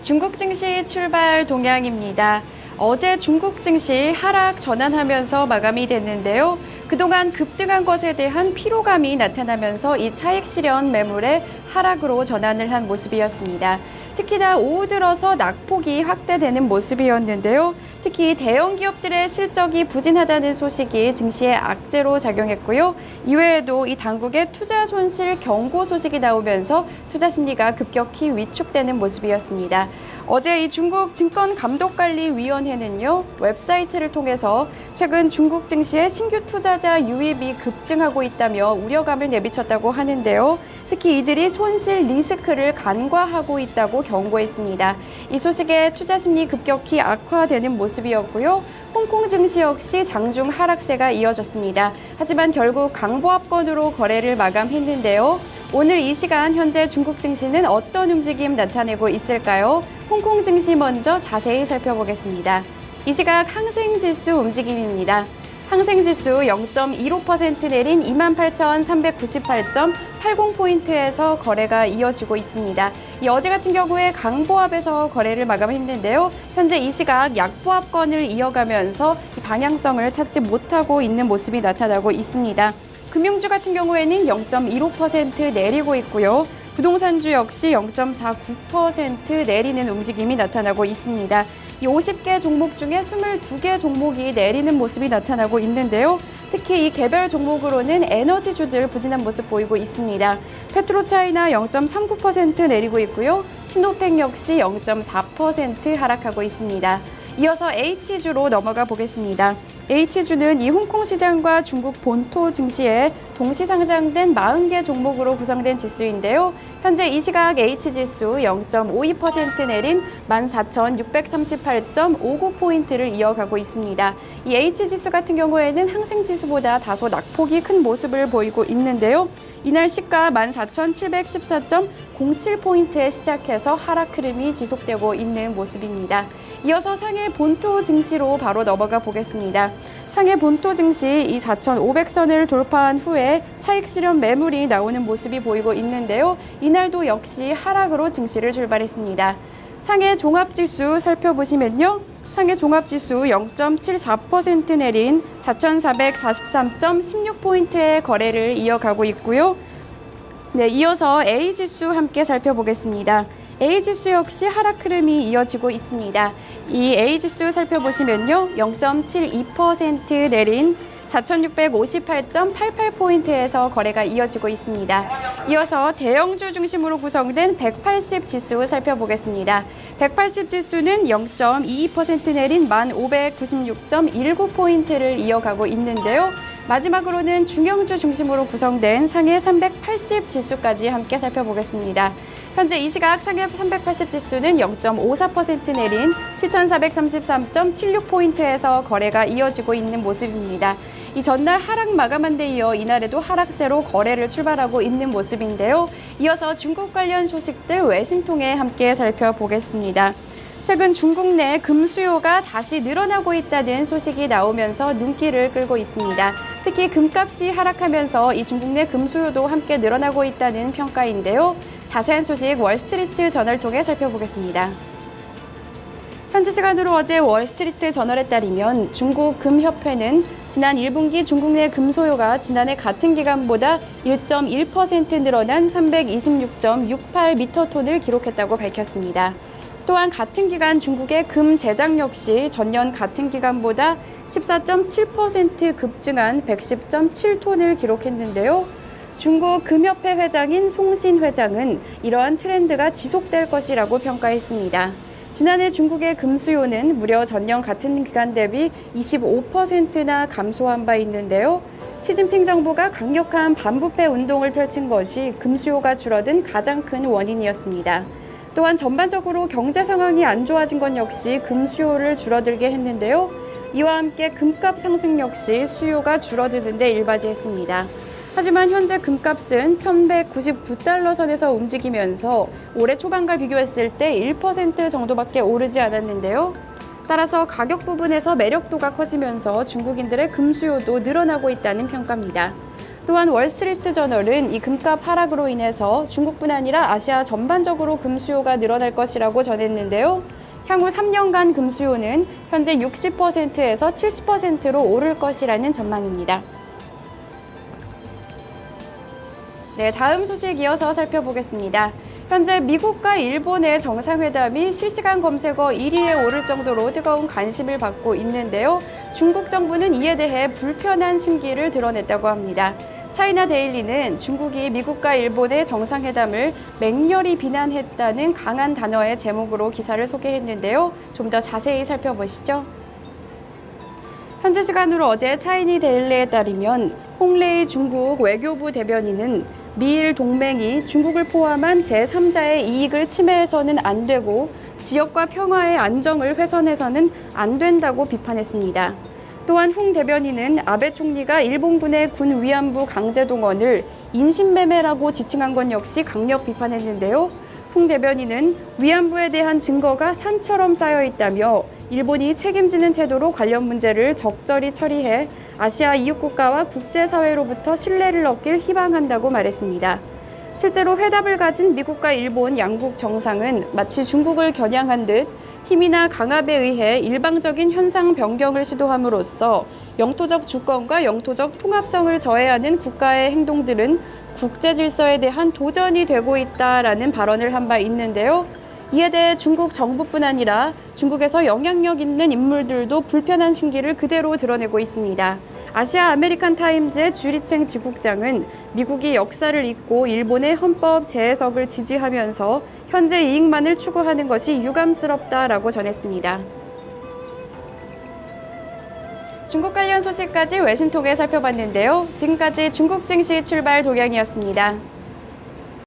중국 증시 출발 동향입니다. 어제 중국 증시 하락 전환하면서 마감이 됐는데요. 그동안 급등한 것에 대한 피로감이 나타나면서 이 차익 실현 매물의 하락으로 전환을 한 모습이었습니다. 특히나 오후 들어서 낙폭이 확대되는 모습이었는데요. 특히 대형 기업들의 실적이 부진하다는 소식이 증시에 악재로 작용했고요. 이외에도 이 당국의 투자 손실 경고 소식이 나오면서 투자 심리가 급격히 위축되는 모습이었습니다. 어제 이 중국 증권감독관리위원회는요, 웹사이트를 통해서 최근 중국 증시의 신규 투자자 유입이 급증하고 있다며 우려감을 내비쳤다고 하는데요. 특히 이들이 손실 리스크를 간과하고 있다고 경고했습니다. 이 소식에 투자 심리 급격히 악화되는 모습이었고요. 홍콩 증시 역시 장중 하락세가 이어졌습니다. 하지만 결국 강보합권으로 거래를 마감했는데요. 오늘 이 시간 현재 중국 증시는 어떤 움직임 나타내고 있을까요? 홍콩 증시 먼저 자세히 살펴보겠습니다. 이 시각 항생지수 움직임입니다. 항생지수 0.15% 내린 28,398.80포인트에서 거래가 이어지고 있습니다. 어제 같은 경우에 강보합에서 거래를 마감했는데요. 현재 이 시각 약보합권을 이어가면서 방향성을 찾지 못하고 있는 모습이 나타나고 있습니다. 금융주 같은 경우에는 0.15% 내리고 있고요. 부동산주 역시 0.49% 내리는 움직임이 나타나고 있습니다. 이 50개 종목 중에 22개 종목이 내리는 모습이 나타나고 있는데요. 특히 이 개별 종목으로는 에너지주들 부진한 모습 보이고 있습니다. 페트로차이나 0.39% 내리고 있고요. 신호팩 역시 0.4% 하락하고 있습니다. 이어서 H주로 넘어가 보겠습니다. H주는 이 홍콩 시장과 중국 본토 증시에 동시 상장된 40개 종목으로 구성된 지수인데요. 현재 이 시각 H지수 0.52% 내린 14,638.59포인트를 이어가고 있습니다. 이 H지수 같은 경우에는 항생지수보다 다소 낙폭이 큰 모습을 보이고 있는데요. 이날 시가 14,714.07포인트에 시작해서 하락 흐름이 지속되고 있는 모습입니다. 이어서 상해 본토 증시로 바로 넘어가 보겠습니다. 상해 본토 증시 이 4,500선을 돌파한 후에 차익 실현 매물이 나오는 모습이 보이고 있는데요. 이날도 역시 하락으로 증시를 출발했습니다. 상해 종합지수 살펴보시면요. 상해 종합지수 0.74% 내린 4,443.16포인트의 거래를 이어가고 있고요. 네, 이어서 A지수 함께 살펴보겠습니다. A지수 역시 하락 흐름이 이어지고 있습니다. 이 A지수 살펴보시면요. 0.72% 내린 4,658.88포인트에서 거래가 이어지고 있습니다. 이어서 대형주 중심으로 구성된 180 지수 살펴보겠습니다. 180 지수는 0.22% 내린 1,596.19포인트를 이어가고 있는데요. 마지막으로는 중형주 중심으로 구성된 상해 380 지수까지 함께 살펴보겠습니다. 현재 이 시각 상해 380 지수는 0.54% 내린 7,433.76포인트에서 거래가 이어지고 있는 모습입니다. 이 전날 하락 마감한 데 이어 이날에도 하락세로 거래를 출발하고 있는 모습인데요. 이어서 중국 관련 소식들 외신통해 함께 살펴보겠습니다. 최근 중국 내 금 수요가 다시 늘어나고 있다는 소식이 나오면서 눈길을 끌고 있습니다. 특히 금값이 하락하면서 이 중국 내 금 수요도 함께 늘어나고 있다는 평가인데요. 자세한 소식 월스트리트 저널 통해 살펴보겠습니다. 현지 시간으로 어제 월스트리트 저널에 따르면 중국 금협회는 지난 1분기 중국 내 금 소요가 지난해 같은 기간보다 1.1% 늘어난 326.68미터톤을 기록했다고 밝혔습니다. 또한 같은 기간 중국의 금 제작 역시 전년 같은 기간보다 14.7% 급증한 110.7톤을 기록했는데요. 중국 금협회 회장인 송신 회장은 이러한 트렌드가 지속될 것이라고 평가했습니다. 지난해 중국의 금 수요는 무려 전년 같은 기간 대비 25%나 감소한 바 있는데요. 시진핑 정부가 강력한 반부패 운동을 펼친 것이 금 수요가 줄어든 가장 큰 원인이었습니다. 또한 전반적으로 경제 상황이 안 좋아진 것 역시 금 수요를 줄어들게 했는데요. 이와 함께 금값 상승 역시 수요가 줄어드는 데 일바지했습니다. 하지만 현재 금값은 1,199달러 선에서 움직이면서 올해 초반과 비교했을 때 1% 정도밖에 오르지 않았는데요. 따라서 가격 부분에서 매력도가 커지면서 중국인들의 금 수요도 늘어나고 있다는 평가입니다. 또한 월스트리트 저널은 이 금값 하락으로 인해서 중국뿐 아니라 아시아 전반적으로 금 수요가 늘어날 것이라고 전했는데요. 향후 3년간 금 수요는 현재 60%에서 70%로 오를 것이라는 전망입니다. 네, 다음 소식 이어서 살펴보겠습니다. 현재 미국과 일본의 정상회담이 실시간 검색어 1위에 오를 정도로 뜨거운 관심을 받고 있는데요. 중국 정부는 이에 대해 불편한 심기를 드러냈다고 합니다. 차이나 데일리는 중국이 미국과 일본의 정상회담을 맹렬히 비난했다는 강한 단어의 제목으로 기사를 소개했는데요. 좀 더 자세히 살펴보시죠. 현지 시간으로 어제 차이니 데일리에 따르면 홍레이 중국 외교부 대변인은 미일 동맹이 중국을 포함한 제3자의 이익을 침해해서는 안 되고 지역과 평화의 안정을 훼손해서는 안 된다고 비판했습니다. 또한 홍 대변인은 아베 총리가 일본군의 군 위안부 강제 동원을 인신매매라고 지칭한 건 역시 강력 비판했는데요. 홍 대변인은 위안부에 대한 증거가 산처럼 쌓여 있다며 일본이 책임지는 태도로 관련 문제를 적절히 처리해 아시아 이웃국가와 국제사회로부터 신뢰를 얻길 희망한다고 말했습니다. 실제로 회담을 가진 미국과 일본 양국 정상은 마치 중국을 겨냥한 듯 힘이나 강압에 의해 일방적인 현상 변경을 시도함으로써 영토적 주권과 영토적 통합성을 저해하는 국가의 행동들은 국제 질서에 대한 도전이 되고 있다라는 발언을 한 바 있는데요. 이에 대해 중국 정부뿐 아니라 중국에서 영향력 있는 인물들도 불편한 심기를 그대로 드러내고 있습니다. 아시아 아메리칸 타임즈의 주리챙 지국장은 미국이 역사를 잊고 일본의 헌법 재해석을 지지하면서 현재 이익만을 추구하는 것이 유감스럽다라고 전했습니다. 중국 관련 소식까지 외신 통해 살펴봤는데요. 지금까지 중국 증시 출발 동향이었습니다.